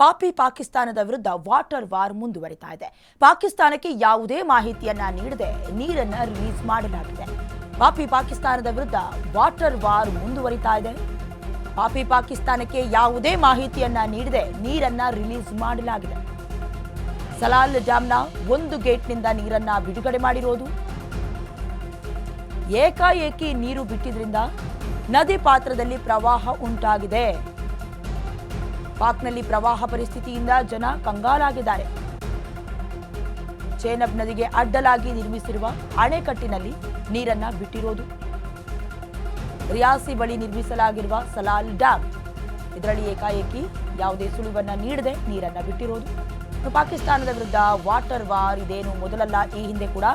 ಪಾಪಿ ಪಾಕಿಸ್ತಾನದ ವಿರುದ್ಧ ವಾಟರ್ ವಾರ್ ಮುಂದುವರಿತಾ ಇದೆ. ಪಾಕಿಸ್ತಾನಕ್ಕೆ ಯಾವುದೇ ಮಾಹಿತಿಯನ್ನ ನೀಡದೆ ನೀರನ್ನ ರಿಲೀಸ್ ಮಾಡಲಾಗಿದೆ. ಪಾಪಿ ಪಾಕಿಸ್ತಾನದ ವಿರುದ್ಧ ವಾಟರ್ ವಾರ್ ಮುಂದುವರಿತಾ ಇದೆ. ಪಾಪಿ ಪಾಕಿಸ್ತಾನಕ್ಕೆ ಯಾವುದೇ ಮಾಹಿತಿಯನ್ನ ನೀಡದೆ ನೀರನ್ನ ರಿಲೀಸ್ ಮಾಡಲಾಗಿದೆ. ಸಲಾಲ್ ಡ್ಯಾಂನ ಒಂದು ಗೇಟ್ನಿಂದ ನೀರನ್ನ ಬಿಡುಗಡೆ ಮಾಡಿರೋದು. ಏಕಾಏಕಿ ನೀರು ಬಿಟ್ಟಿದ್ರಿಂದ ನದಿ ಪಾತ್ರದಲ್ಲಿ ಪ್ರವಾಹ ಉಂಟಾಗಿದೆ. ಪಾಕ್ನಲ್ಲಿ ಪ್ರವಾಹ ಪರಿಸ್ಥಿತಿಯಿಂದ ಜನ ಕಂಗಾಲಾಗಿದ್ದಾರೆ. ಚೇನಬ್ ನದಿಗೆ ಅಡ್ಡಲಾಗಿ ನಿರ್ಮಿಸಿರುವ ಅಣೆಕಟ್ಟಿನಲ್ಲಿ ನೀರನ್ನ ಬಿಟ್ಟಿರೋದು. ರಿಯಾಸಿ ಬಳಿ ನಿರ್ಮಿಸಲಾಗಿರುವ ಸಲಾಲ್ ಡ್ಯಾಂ ಇದರಲ್ಲಿ ಏಕಾಏಕಿ ಯಾವುದೇ ಸುಳಿವನ್ನ ನೀಡದೆ ನೀರನ್ನ ಬಿಟ್ಟಿರೋದು. ಪಾಕಿಸ್ತಾನದ ವಿರುದ್ಧ ವಾಟರ್ ವಾರ್ ಇದೇನು ಮೊದಲಲ್ಲ. ಈ ಹಿಂದೆ ಕೂಡ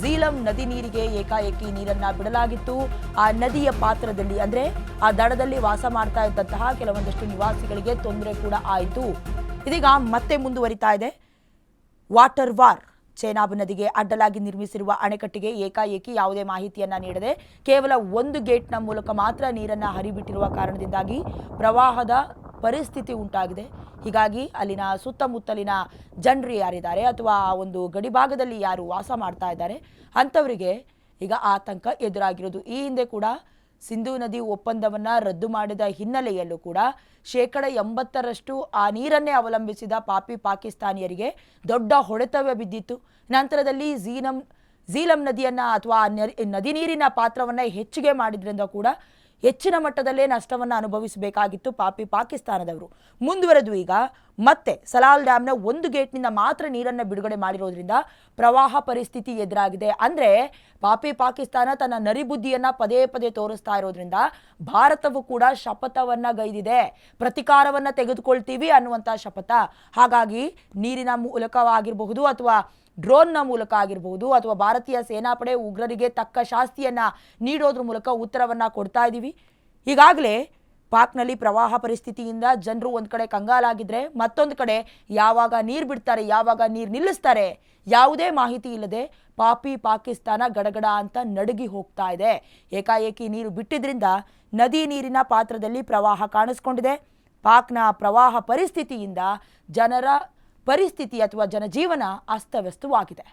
ಝೀಲಂ ನದಿ ನೀರಿಗೆ ಏಕಾಏಕಿ ನೀರನ್ನ ಬಿಡಲಾಗಿತ್ತು. ಆ ನದಿಯ ಪಾತ್ರದಲ್ಲಿ ಅಂದ್ರೆ ಆ ದಡದಲ್ಲಿ ವಾಸ ಮಾಡ್ತಾ ಇದ್ದಂತಹ ಕೆಲವೊಂದಷ್ಟು ನಿವಾಸಿಗಳಿಗೆ ತೊಂದರೆ ಕೂಡ ಆಯಿತು. ಇದೀಗ ಮತ್ತೆ ಮುಂದುವರಿತಾ ಇದೆ ವಾಟರ್ ವಾರ್. ಚೇನಾಬ್ ನದಿಗೆ ಅಡ್ಡಲಾಗಿ ನಿರ್ಮಿಸಿರುವ ಅಣೆಕಟ್ಟಿಗೆ ಏಕಾಏಕಿ ಯಾವುದೇ ಮಾಹಿತಿಯನ್ನ ನೀಡದೆ ಕೇವಲ ಒಂದು ಗೇಟ್ನ ಮೂಲಕ ಮಾತ್ರ ನೀರನ್ನ ಹರಿಬಿಟ್ಟಿರುವ ಕಾರಣದಿಂದಾಗಿ ಪ್ರವಾಹದ ಪರಿಸ್ಥಿತಿ ಉಂಟಾಗಿದೆ. ಹೀಗಾಗಿ ಅಲ್ಲಿನ ಸುತ್ತಮುತ್ತಲಿನ ಜನರು ಯಾರಿದ್ದಾರೆ ಅಥವಾ ಆ ಒಂದು ಗಡಿಭಾಗದಲ್ಲಿ ಯಾರು ವಾಸ ಮಾಡ್ತಾ ಇದ್ದಾರೆ ಅಂಥವರಿಗೆ ಈಗ ಆತಂಕ ಎದುರಾಗಿರೋದು. ಈ ಹಿಂದೆ ಕೂಡ ಸಿಂಧೂ ನದಿ ಒಪ್ಪಂದವನ್ನ ರದ್ದು ಮಾಡಿದ ಹಿನ್ನೆಲೆಯಲ್ಲೂ ಕೂಡ 80% ಆ ನೀರನ್ನೇ ಅವಲಂಬಿಸಿದ ಪಾಪಿ ಪಾಕಿಸ್ತಾನಿಯರಿಗೆ ದೊಡ್ಡ ಹೊಡೆತವೇ ಬಿದ್ದಿತ್ತು. ನಂತರದಲ್ಲಿ ಝೀಲಂ ನದಿಯನ್ನ ಅಥವಾ ನದಿ ನೀರಿನ ಪಾತ್ರವನ್ನ ಹೆಚ್ಚಿಗೆ ಮಾಡಿದ್ರಿಂದ ಕೂಡ ಹೆಚ್ಚಿನ ಮಟ್ಟದಲ್ಲೇ ನಷ್ಟವನ್ನು ಅನುಭವಿಸಬೇಕಾಗಿತ್ತು ಪಾಪಿ ಪಾಕಿಸ್ತಾನದವರು. ಮುಂದುವರೆದು ಈಗ ಮತ್ತೆ ಸಲಾಲ್ ಡ್ಯಾಂನ ಒಂದು ಗೇಟ್ನಿಂದ ಮಾತ್ರ ನೀರನ್ನು ಬಿಡುಗಡೆ ಮಾಡಿರೋದ್ರಿಂದ ಪ್ರವಾಹ ಪರಿಸ್ಥಿತಿ ಎದುರಾಗಿದೆ. ಅಂದರೆ ಪಾಪಿ ಪಾಕಿಸ್ತಾನ ತನ್ನ ನರಿಬುದ್ಧಿಯನ್ನು ಪದೇ ಪದೇ ತೋರಿಸ್ತಾ ಇರೋದ್ರಿಂದ ಭಾರತವು ಕೂಡ ಶಪಥವನ್ನು ಗೈದಿದೆ. ಪ್ರತಿಕಾರವನ್ನು ತೆಗೆದುಕೊಳ್ತೀವಿ ಅನ್ನುವಂಥ ಶಪಥ. ಹಾಗಾಗಿ ನೀರಿನ ಮೂಲಕವಾಗಿರಬಹುದು ಅಥವಾ ಡ್ರೋನ್ನ ಮೂಲಕ ಆಗಿರಬಹುದು ಅಥವಾ ಭಾರತೀಯ ಸೇನಾಪಡೆ ಉಗ್ರರಿಗೆ ತಕ್ಕ ಶಾಸ್ತಿಯನ್ನ ನೀಡೋದ್ರ ಮೂಲಕ ಉತ್ತರವನ್ನ ಕೊಡ್ತಾ ಇದ್ದೀವಿ. ಈಗಾಗಲೇ ಪಾಕ್ನಲ್ಲಿ ಪ್ರವಾಹ ಪರಿಸ್ಥಿತಿಯಿಂದ ಜನರು ಒಂದು ಕಡೆ ಕಂಗಾಲಾಗಿದ್ರೆ ಮತ್ತೊಂದು ಕಡೆ ಯಾವಾಗ ನೀರು ಬಿಡ್ತಾರೆ, ಯಾವಾಗ ನೀರು ನಿಲ್ಲಿಸ್ತಾರೆ ಯಾವುದೇ ಮಾಹಿತಿ ಇಲ್ಲದೆ ಪಾಪಿ ಪಾಕಿಸ್ತಾನ ಗಡಗಡ ಅಂತ ನಡುಗಿ ಹೋಗ್ತಾ ಇದೆ. ಏಕಾಏಕಿ ನೀರು ಬಿಟ್ಟಿದ್ರಿಂದ ನದಿ ನೀರಿನ ಪಾತ್ರದಲ್ಲಿ ಪ್ರವಾಹ ಕಾಣಿಸ್ಕೊಂಡಿದೆ. ಪಾಕ್ನ ಪ್ರವಾಹ ಪರಿಸ್ಥಿತಿಯಿಂದ ಜನರ ಪರಿಸ್ಥಿತಿ ಅಥವಾ ಜನಜೀವನ ಅಸ್ತವ್ಯಸ್ತವಾಗಿದೆ.